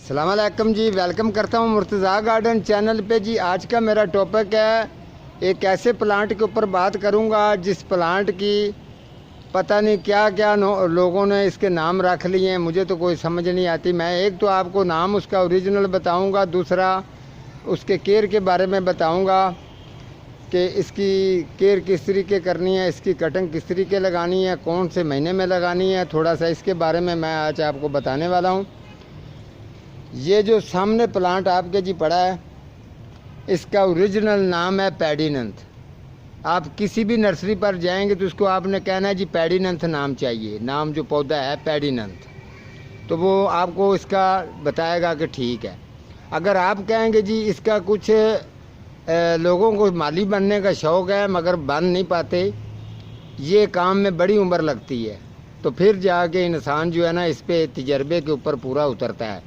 अस्सलाम वालेकुम जी, वेलकम करता हूँ मुर्तज़ा गार्डन चैनल पे जी। आज का मेरा टॉपिक है, एक ऐसे प्लांट के ऊपर बात करूँगा जिस प्लांट की पता नहीं क्या क्या लोगों ने इसके नाम रख लिए हैं, मुझे तो कोई समझ नहीं आती। मैं एक तो आपको नाम उसका ओरिजिनल बताऊँगा, दूसरा उसके केयर के बारे में बताऊँगा कि इसकी केयर किस तरीके करनी है, इसकी कटिंग किस तरीके लगानी है, कौन से महीने में लगानी है, थोड़ा सा इसके बारे में मैं आज आपको बताने वाला हूँ। ये जो सामने प्लांट आपके जी पड़ा है, इसका ओरिजिनल नाम है पैडीनंथ। आप किसी भी नर्सरी पर जाएंगे तो उसको आपने कहना है जी पैडीनंथ नाम चाहिए, नाम जो पौधा है पैडीनंथ, तो वो आपको इसका बताएगा कि ठीक है। अगर आप कहेंगे जी इसका कुछ लोगों को माली बनने का शौक़ है मगर बन नहीं पाते, ये काम में बड़ी उम्र लगती है, तो फिर जाके इंसान जो है ना इस पे तजर्बे के ऊपर पूरा उतरता है।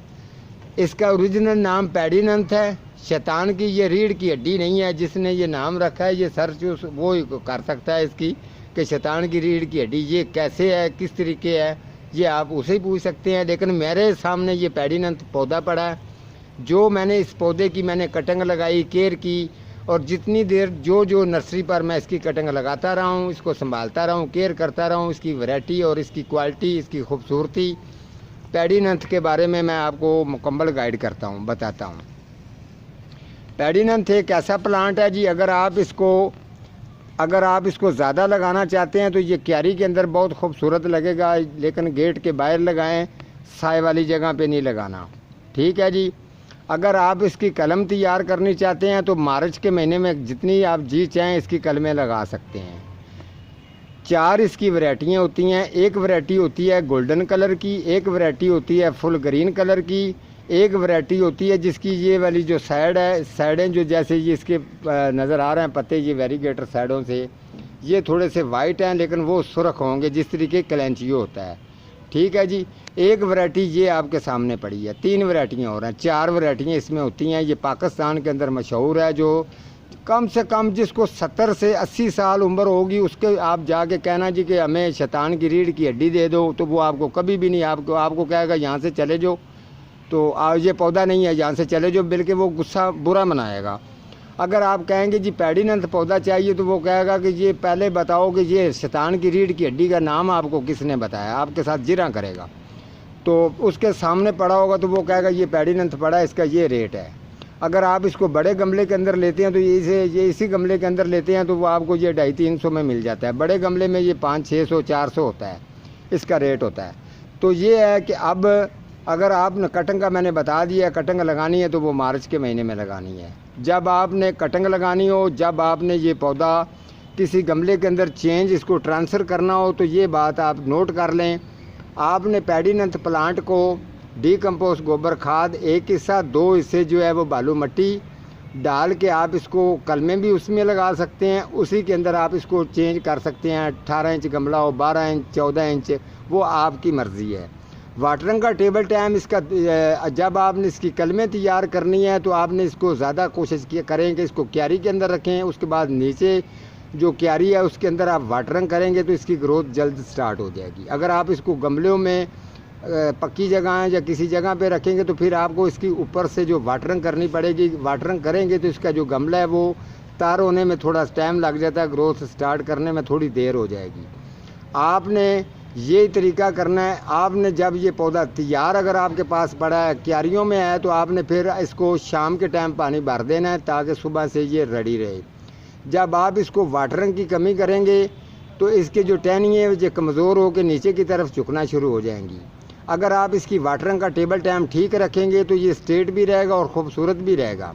इसका ओरिजिनल नाम पैडीनंथ है। शैतान की ये रीढ़ की हड्डी नहीं है जिसने ये नाम रखा है, ये सर्च वो ही कर सकता है इसकी कि शैतान की रीढ़ की हड्डी ये कैसे है, किस तरीके है, ये आप उसे ही पूछ सकते हैं। लेकिन मेरे सामने ये पैडीनंथ पौधा पड़ा है, जो मैंने इस पौधे की मैंने कटिंग लगाई, केयर की, और जितनी देर जो नर्सरी पर मैं इसकी कटिंग लगाता रहा हूँ, इसको संभालता रहा हूँ, केयर करता रहा हूँ, इसकी वैरायटी और इसकी क्वालिटी, इसकी खूबसूरती, पैडीनंथ के बारे में मैं आपको मुकम्मल गाइड करता हूँ, बताता हूँ। पैडीनंथ एक ऐसा प्लांट है जी, अगर आप इसको ज़्यादा लगाना चाहते हैं तो ये क्यारी के अंदर बहुत खूबसूरत लगेगा, लेकिन गेट के बाहर लगाएं, साए वाली जगह पे नहीं लगाना, ठीक है जी। अगर आप इसकी कलम तैयार करनी चाहते हैं तो मार्च के महीने में जितनी आप जी चाहें इसकी कलमें लगा सकते हैं। 4 इसकी वैरायटियाँ होती हैं। एक वैरायटी होती है गोल्डन कलर की, एक वैरायटी होती है फुल ग्रीन कलर की, एक वैरायटी होती है जिसकी ये वाली जो साइडें जो जैसे ये इसके नज़र आ रहे हैं पत्ते, ये वेरीगेटर साइडों से ये थोड़े से वाइट हैं, लेकिन वो सुर्ख होंगे जिस तरीके कलेंचियो होता है, ठीक है जी। एक वैरायटी ये आपके सामने पड़ी है। 3 वैरायटियाँ हो रही हैं, 4 वैरायटियाँ इसमें होती हैं। ये पाकिस्तान के अंदर मशहूर है। जो कम से कम जिसको 70 से 80 साल उम्र होगी उसके आप जाके कहना जी कि हमें शैतान की रीढ़ की हड्डी दे दो, तो वो आपको कभी भी नहीं आपको कहेगा यहाँ से चले जाओ, तो ये पौधा नहीं है, यहाँ से चले जाओ, बल्कि वो गुस्सा बुरा मनाएगा। अगर आप कहेंगे जी पैडीनंथ पौधा चाहिए तो वो कहेगा कि ये पहले बताओ कि ये शैतान की रीढ़ की हड्डी का नाम आपको किसने बताया, आपके साथ जिरा करेगा। तो उसके सामने पड़ा होगा तो वो कहेगा ये पैडीनंथ पड़ा है, इसका ये रेट है। अगर आप इसको बड़े गमले के अंदर लेते हैं तो ये इसी गमले के अंदर लेते हैं तो वो आपको ये 250-300 में मिल जाता है। बड़े गमले में ये 500-600-400 होता है, इसका रेट होता है। तो ये है कि अब अगर आपने कटिंग का मैंने बता दिया, कटिंग लगानी है तो वो मार्च के महीने में लगानी है। जब आपने कटिंग लगानी हो, जब आपने ये पौधा किसी गमले के अंदर इसको ट्रांसफ़र करना हो, तो ये बात आप नोट कर लें। आपने पैडीनंथ प्लांट को डीकम्पोस्ट गोबर खाद 1 हिस्सा, 2 हिस्से जो है वो बालू मट्टी डाल के आप इसको कलमें भी उसमें लगा सकते हैं। उसी के अंदर आप इसको चेंज कर सकते हैं। 18 इंच गमला हो, 12 इंच, 14 इंच, वो आपकी मर्ज़ी है। वाटरिंग का टेबल टाइम इसका जब आपने इसकी कलमें तैयार करनी है तो आपने इसको ज़्यादा कोशिश करें कि इसको क्यारी के अंदर रखें। उसके बाद नीचे जो क्यारी है उसके अंदर आप वाटरिंग करेंगे तो इसकी ग्रोथ जल्द स्टार्ट हो जाएगी। अगर आप इसको गमलों में पक्की जगह है या किसी जगह पे रखेंगे तो फिर आपको इसकी ऊपर से जो वाटरिंग करनी पड़ेगी। वाटरिंग करेंगे तो इसका जो गमला है वो तार होने में थोड़ा टाइम लग जाता है, ग्रोथ स्टार्ट करने में थोड़ी देर हो जाएगी। आपने ये तरीका करना है। आपने जब ये पौधा तैयार अगर आपके पास पड़ा है, क्यारियों में है, तो आपने फिर इसको शाम के टाइम पानी भर देना है ताकि सुबह से ये रेडी रहे। जब आप इसको वाटरिंग की कमी करेंगे तो इसके जो टहनियाँ हैं ये कमज़ोर होकर नीचे की तरफ झुकना शुरू हो जाएंगी। अगर आप इसकी वाटरिंग का टेबल टाइम ठीक रखेंगे तो ये स्ट्रेट भी रहेगा और ख़ूबसूरत भी रहेगा।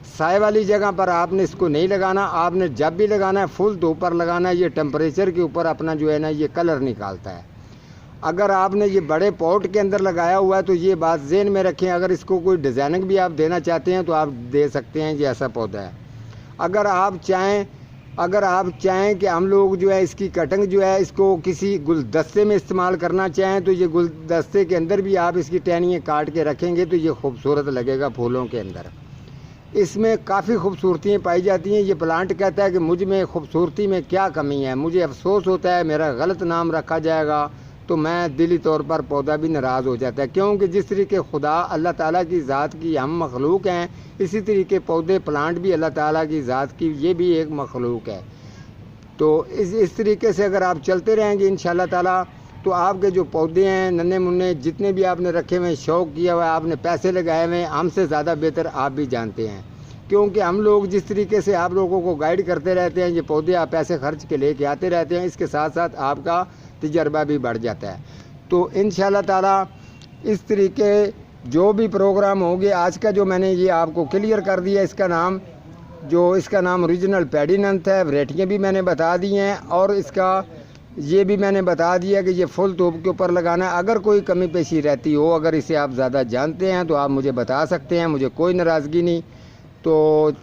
साए वाली जगह पर आपने इसको नहीं लगाना। आपने जब भी लगाना है फुल धूप पर लगाना है। ये टेम्परेचर के ऊपर अपना जो है ना ये कलर निकालता है। अगर आपने ये बड़े पॉट के अंदर लगाया हुआ है तो ये बात ज़हन में रखें। अगर इसको कोई डिज़ाइनिंग भी आप देना चाहते हैं तो आप दे सकते हैं, ये ऐसा पौधा है। अगर आप चाहें कि हम लोग जो है इसकी कटिंग जो है इसको किसी गुलदस्ते में इस्तेमाल करना चाहें तो ये गुलदस्ते के अंदर भी आप इसकी टहनियाँ काट के रखेंगे तो ये खूबसूरत लगेगा फूलों के अंदर। इसमें काफ़ी खूबसूरतियाँ पाई जाती हैं। ये प्लांट कहता है कि मुझ में खूबसूरती में क्या कमी है। मुझे अफसोस होता है मेरा गलत नाम रखा जाएगा तो मैं दिली तौर पर पौधा भी नाराज़ हो जाता है, क्योंकि जिस तरीके खुदा अल्लाह ताला की ज़ात की हम मखलूक हैं, इसी तरीके पौधे प्लांट भी अल्लाह ताला की ज़ात की ये भी एक मखलूक है। तो इस तरीके से अगर आप चलते रहेंगे इंशाअल्लाह ताला, तो आपके जो पौधे हैं नन्हे मुन्ने जितने भी आपने रखे हुए, शौक़ किया हुआ है, आपने पैसे लगाए हुए हैं, हमसे ज़्यादा बेहतर आप भी जानते हैं, क्योंकि हम लोग जिस तरीके से आप लोगों को गाइड करते रहते हैं, ये पौधे आप पैसे खर्च के लेके आते रहते हैं, इसके साथ साथ आपका तजर्बा भी बढ़ जाता है। तो इंशाअल्लाह ताला इस तरीके जो भी प्रोग्राम होंगे, आज का जो मैंने ये आपको क्लियर कर दिया, इसका नाम ओरिजिनल पेडीनंथ है, वैरायटियाँ भी मैंने बता दी हैं, और इसका ये भी मैंने बता दिया कि ये फुल तोप के ऊपर लगाना है। अगर कोई कमी पेशी रहती हो, अगर इसे आप ज़्यादा जानते हैं तो आप मुझे बता सकते हैं, मुझे कोई नाराज़गी नहीं। तो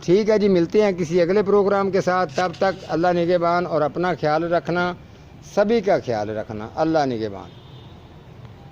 ठीक है जी, मिलते हैं किसी अगले प्रोग्राम के साथ, तब तक अल्लाह निगहबान, और अपना ख्याल रखना, सभी का ख्याल रखना, अल्लाह निगहबान।